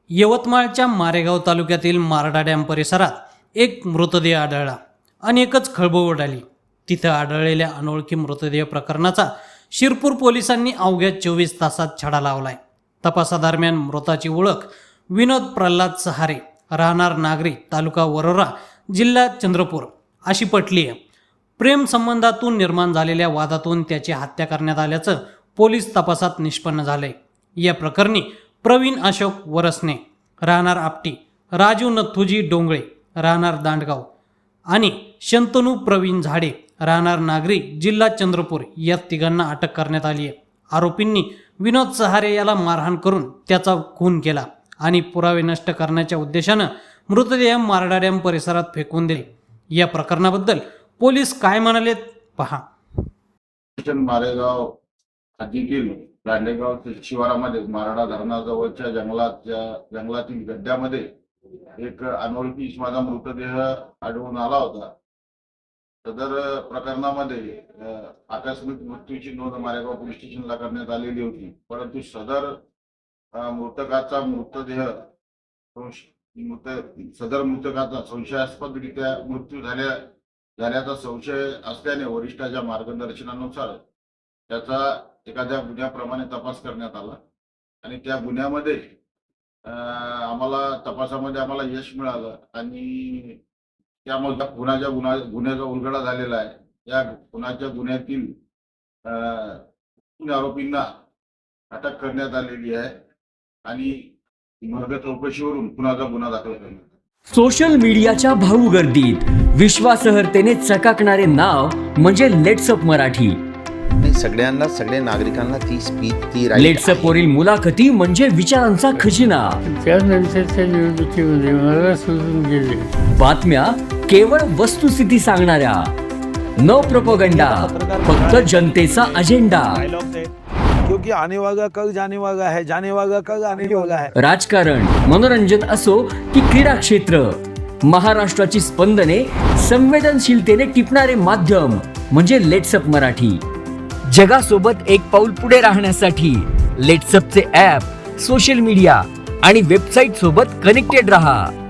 यवतमाळच्या मारेगाव तालुक्यातील मारडा डॅम परिसरात एक मृतदेह आढळला. अनेकच खळबळ उडाली. तिथं आढळलेल्या अनोळखी मृतदेह प्रकरणाचा शिरपूर पोलिसांनी अवघ्या 24 तासात छडा लावलाय. तपासादरम्यान मृताची ओळख विनोद प्रल्हाद सहारे, राहणार नागरी, तालुका वरोरा, जिल्हा चंद्रपूर अशी पटली आहे. प्रेम संबंधातून निर्माण झालेल्या वादातून त्याची हत्या करण्यात आल्याचं पोलीस तपासात निष्पन्न झालंय. या प्रकरणी प्रवीण अशोक वरसने, राहणार आपटी, राजू नथुजी डोंगळे, राहणार दांडगाव आणि शंतनू प्रवीण झाडे, राहणार नागरी, जिल्हा चंद्रपूर या तिघांना अटक करण्यात आली आहे. आरोपींनी विनोद सहारे याला मारहाण करून त्याचा खून केला आणि पुरावे नष्ट करण्याच्या उद्देशानं मृतदेह मारडा डॅम परिसरात फेकून दिले. या प्रकरणाबद्दल पोलीस काय म्हणालेत पहा. मारेगाव हद्दीतील दांडेगाव शिवारामध्ये मारडा धरणाजवळच्या जंगलातील गड्ड्यामध्ये एक अनोळखी इसमाचा मृतदेह आढळून आला होता. सदर प्रकरणामध्ये आकस्मिक मृत्यूची नोंद मारेगाव पोलीस स्टेशनला करण्यात आलेली होती. परंतु सदर मृतकाचा संशयास्पदरित्या मृत्यू झाल्याचा संशय असल्याने वरिष्ठाच्या मार्गदर्शनानुसार त्याचा एखाद्या गुन्ह्याप्रमाणे तपास करण्यात आला आणि त्या गुन्ह्यामध्ये तपासामध्ये आम्हाला यश मिळालं आणि त्यामुळे गुन्ह्याचा उलगडा झालेला आहे. या खुनाच्या गुन्ह्यातील आरोपींना अटक करण्यात आलेली आहे आणि मार्ग चौकशीवरून खुनाचा गुन्हा दाखल करण्यात. सोशल मीडियाच्या भाऊ गर्दीत विश्वासार्हतेने चकाकणारे नाव म्हणजे लेट्सअप मराठी. सगळ्या नागरिकांना ती स्पीच लेट्सअप वरील मुलाखती म्हणजे विचारांचा खजिना. त्यानंतरच्या निवडणुकीमध्ये मला सोडून गेले. बातम्या केवळ वस्तुस्थिती सांगणाऱ्या, न प्रोपगंडा, फक्त जनतेचा अजेंडा. क्योंकि आने वाला कल जाने वाला है, जाने वाला कल आने वाला है. राजकारण, मनोरंजन असो की क्रीडा क्षेत्र, महाराष्ट्राची स्पंदने संवेदनशीलतेने टिपणारे माध्यम म्हणजे लेट्सअप मराठी. जगासोबत एक पाऊल पुढे राहण्यासाठी लेट्सअपचे ॲप, सोशल मीडिया आणि वेबसाईट सोबत कनेक्टेड रहा.